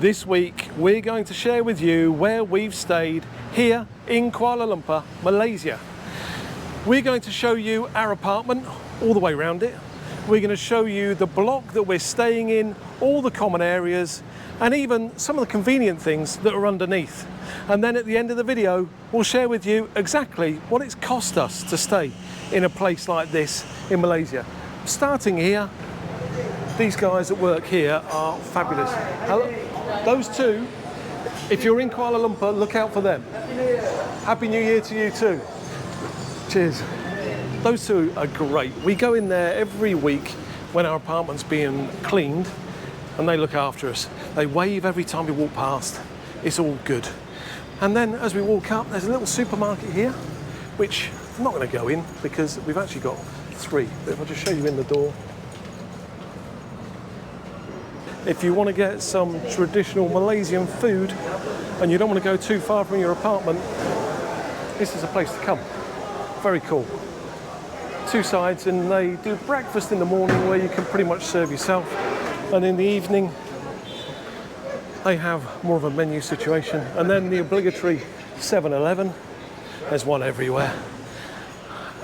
This week we're going to share with you where we've stayed here in Kuala Lumpur, Malaysia. We're going to show you our apartment all the way around it. We're going to show you the block that we're staying in, all the common areas, and even some of the convenient things that are underneath. And then at the end of the video, we'll share with you exactly what it's cost us to stay in a place like this in Malaysia. Starting here, these guys that work here are fabulous. Those two, if you're in Kuala Lumpur, look out for them. Happy New Year to you too. Cheers. Those two are great. We go in there every week when our apartment's being cleaned and they look after us. They wave every time we walk past. It's all good. And then as we walk up, there's a little supermarket here, which I'm not going to go in because we've actually got three. But if I just show you in the door. If you want to get some traditional Malaysian food and you don't want to go too far from your apartment, this is a place to come. Very cool. Two sides, and they do breakfast in the morning where you can pretty much serve yourself, and in the evening they have more of a menu situation, and then the obligatory 7-Eleven. There's one everywhere.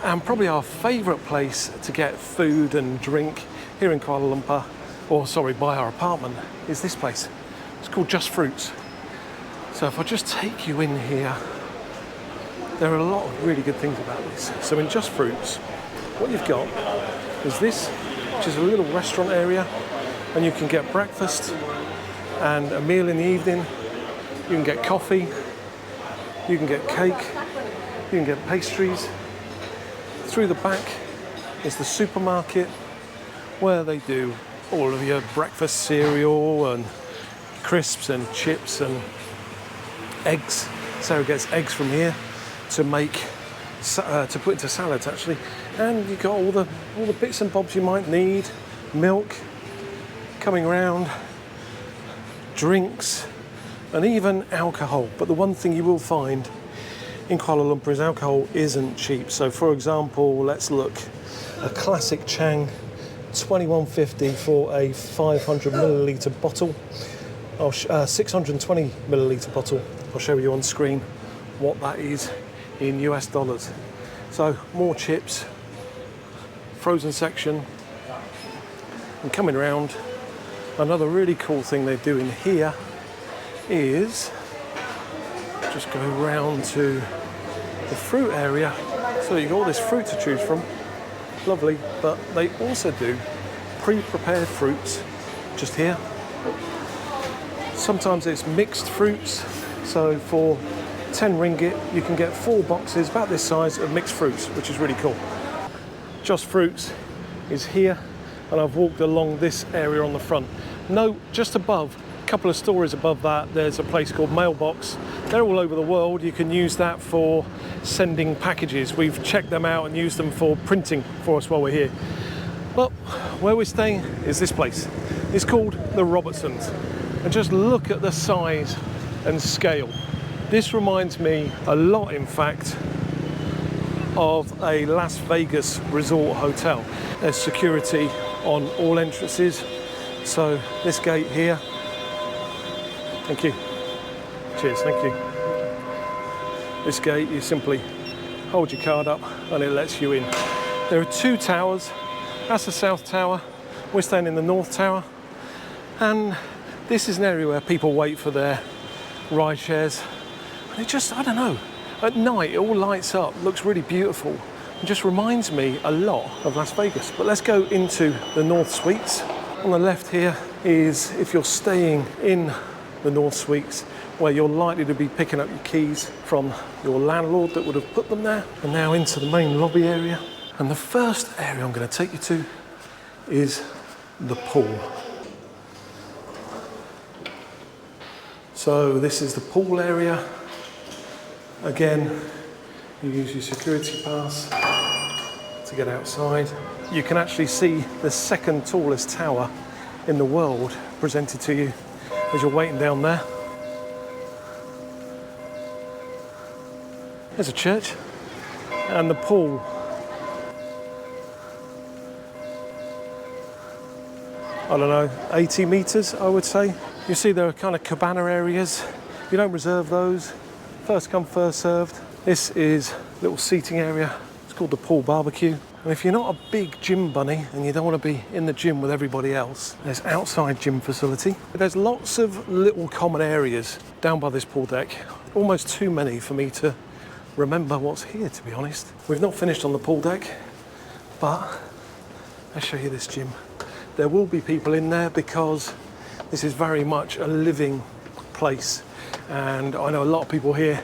And probably our favourite place to get food and drink here in Kuala Lumpur, or sorry, by our apartment, is this place. It's called Just Fruits. So if I just take you in here, there are a lot of really good things about this. So in Just Fruits, what you've got is this, which is a little restaurant area, and you can get breakfast and a meal in the evening. You can get coffee, you can get cake, you can get pastries. Through the back is the supermarket where they do all of your breakfast cereal and crisps and chips and eggs. Sarah gets eggs from here to make to put into salads actually, and you've got all the bits and bobs you might need, milk coming around, drinks, and even alcohol. But the one thing you will find in Kuala Lumpur is alcohol isn't cheap. So for example, let's look, a classic Chang, 21.50 for a 500 milliliter bottle, 620 milliliter bottle. I'll show you on screen what that is in US dollars. So more chips, frozen section, and coming around, another really cool thing they're doing here is just go round to the fruit area. So you've got all this fruit to choose from, lovely, but they also do pre-prepared fruits just here. Sometimes it's mixed fruits, so for 10 ringgit you can get 4 boxes about this size of mixed fruits, which is really cool. Just Fruits is here, and I've walked along this area on the front. No, just above, a couple of stories above that, there's a place called Mailbox. They're all over the world. You can use that for sending packages. We've checked them out and used them for printing for us while we're here. But where we're staying is this place. It's called the Robertsons, and just look at the size and scale. This reminds me a lot, in fact, of a Las Vegas resort hotel. There's security on all entrances. So this gate here, thank you, cheers, thank you. This gate, you simply hold your card up and it lets you in. There are 2 towers. That's the South Tower. We're staying in the North Tower. And this is an area where people wait for their ride shares. And it just, I don't know, at night it all lights up, looks really beautiful. It just reminds me a lot of Las Vegas. But let's go into the North Suites. On the left here is if you're staying in the North Suites, where you're likely to be picking up your keys from your landlord that would have put them there. And now into the main lobby area. And the first area I'm going to take you to is the pool. So this is the pool area. Again, you use your security pass to get outside. You can actually see the second tallest tower in the world presented to you as you're waiting down there. There's a church and the pool. I don't know, 80 meters, I would say. You see there are kind of cabana areas. You don't reserve those. First come, first served. This is a little seating area. It's called the pool barbecue. And if you're not a big gym bunny and you don't want to be in the gym with everybody else, there's outside gym facility. There's lots of little common areas down by this pool deck. Almost too many for me to remember what's here, to be honest. We've not finished on the pool deck, but I'll show you this gym. There will be people in there because this is very much a living place. And I know a lot of people here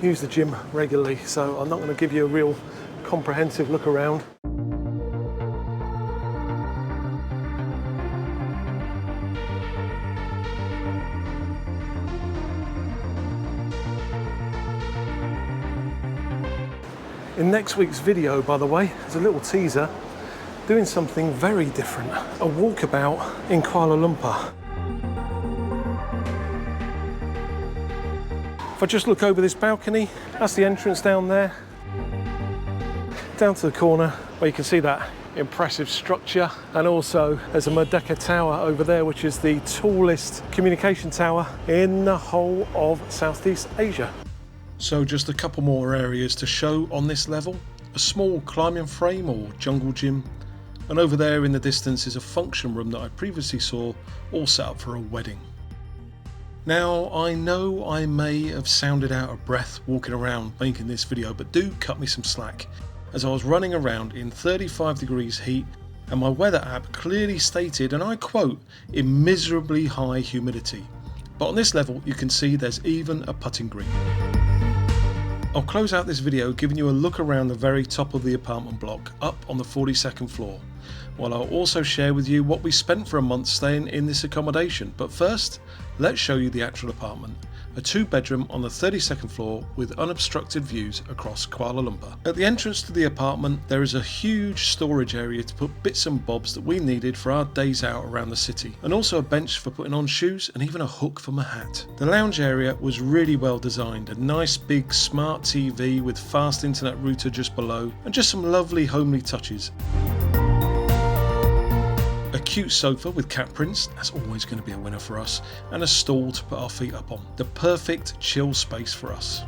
use the gym regularly, so I'm not going to give you a real comprehensive look around. In next week's video, by the way, there's a little teaser, doing something very different. A walkabout in Kuala Lumpur. If I just look over this balcony, that's the entrance down there. Down to the corner where you can see that impressive structure, and also there's a Merdeka Tower over there, which is the tallest communication tower in the whole of Southeast Asia. So just a couple more areas to show on this level. A small climbing frame or jungle gym, and over there in the distance is a function room that I previously saw all set up for a wedding. Now, I know I may have sounded out of breath walking around making this video, but do cut me some slack, as I was running around in 35 degrees heat and my weather app clearly stated, and I quote, immeasurably high humidity. But on this level you can see there's even a putting green. I'll close out this video giving you a look around the very top of the apartment block up on the 42nd floor, while I'll also share with you what we spent for a month staying in this accommodation. But first, let's show you the actual apartment. A 2-bedroom on the 32nd floor with unobstructed views across Kuala Lumpur. At the entrance to the apartment there is a huge storage area to put bits and bobs that we needed for our days out around the city, and also a bench for putting on shoes and even a hook for my hat. The lounge area was really well designed, a nice big smart TV with fast internet router just below, and just some lovely homely touches. A cute sofa with cat prints, that's always going to be a winner for us, and a stool to put our feet up on. The perfect chill space for us.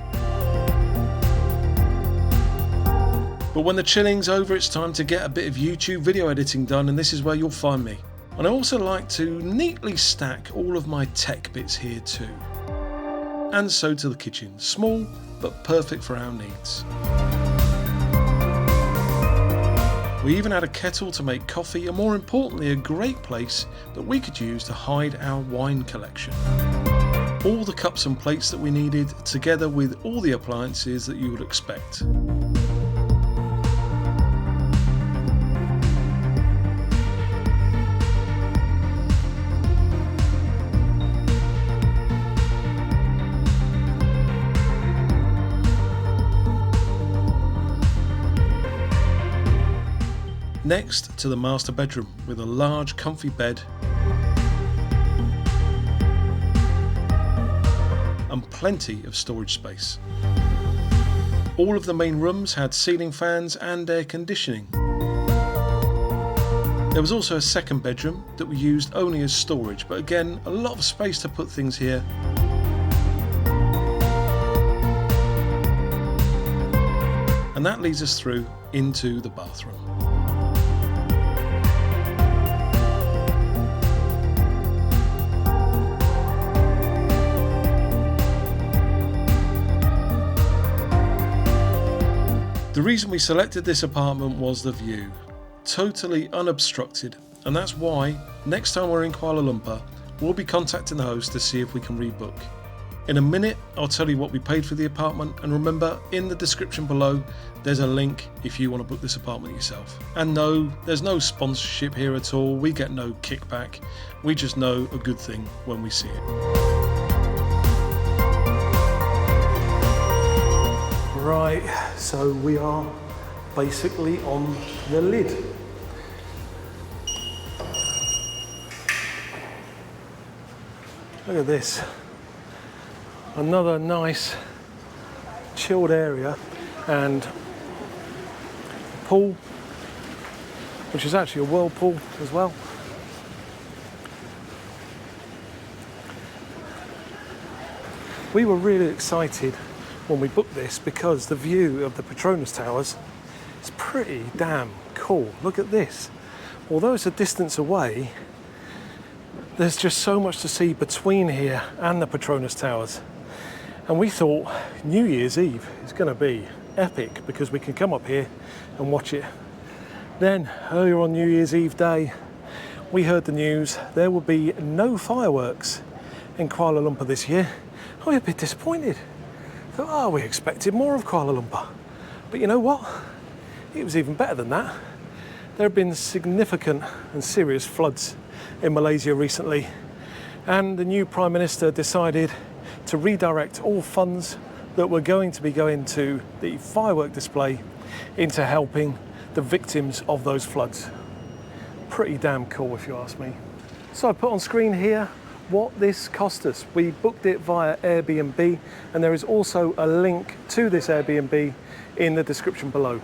But when the chilling's over, it's time to get a bit of YouTube video editing done, and this is where you'll find me. And I also like to neatly stack all of my tech bits here too. And so to the kitchen, small but perfect for our needs. We even had a kettle to make coffee, and more importantly a great place that we could use to hide our wine collection. All the cups and plates that we needed, together with all the appliances that you would expect. Next to the master bedroom with a large comfy bed and plenty of storage space. All of the main rooms had ceiling fans and air conditioning. There was also a second bedroom that we used only as storage, but again a lot of space to put things here. And that leads us through into the bathroom. The reason we selected this apartment was the view, totally unobstructed, and that's why next time we're in Kuala Lumpur we'll be contacting the host to see if we can rebook. In a minute I'll tell you what we paid for the apartment, and remember, in the description below there's a link if you want to book this apartment yourself. And no, there's no sponsorship here at all, we get no kickback, we just know a good thing when we see it. Right, so we are basically on the lid. Look at this. Another nice chilled area, and a pool, which is actually a whirlpool as well. We were really excited when we booked this because the view of the Petronas Towers is pretty damn cool. Look at this. Although it's a distance away, there's just so much to see between here and the Petronas Towers. And we thought New Year's Eve is going to be epic because we can come up here and watch it. Then earlier on New Year's Eve day, we heard the news there will be no fireworks in Kuala Lumpur this year. We were a bit disappointed. Thought, oh, we expected more of Kuala Lumpur. But you know what? It was even better than that. There have been significant and serious floods in Malaysia recently, and the new Prime Minister decided to redirect all funds that were going to be going to the firework display into helping the victims of those floods. Pretty damn cool if you ask me. So I put on screen here what this cost us. We booked it via Airbnb, and there is also a link to this Airbnb in the description below.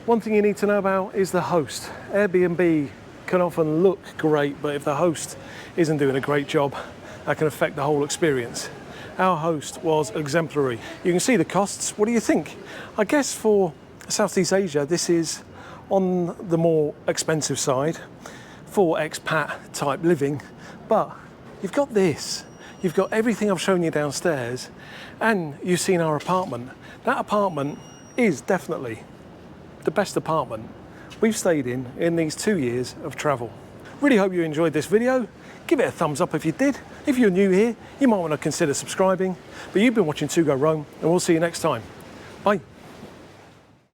One thing you need to know about is the host. Airbnb can often look great, but if the host isn't doing a great job, that can affect the whole experience. Our host was exemplary. You can see the costs. What do you think? I guess for Southeast Asia, this is on the more expensive side for expat type living, but you've got this. You've got everything I've shown you downstairs, and you've seen our apartment. That apartment is definitely the best apartment we've stayed in these 2 years of travel. Really hope you enjoyed this video. Give it a thumbs up if you did. If you're new here, you might want to consider subscribing. But you've been watching To Go Roam, and we'll see you next time. Bye.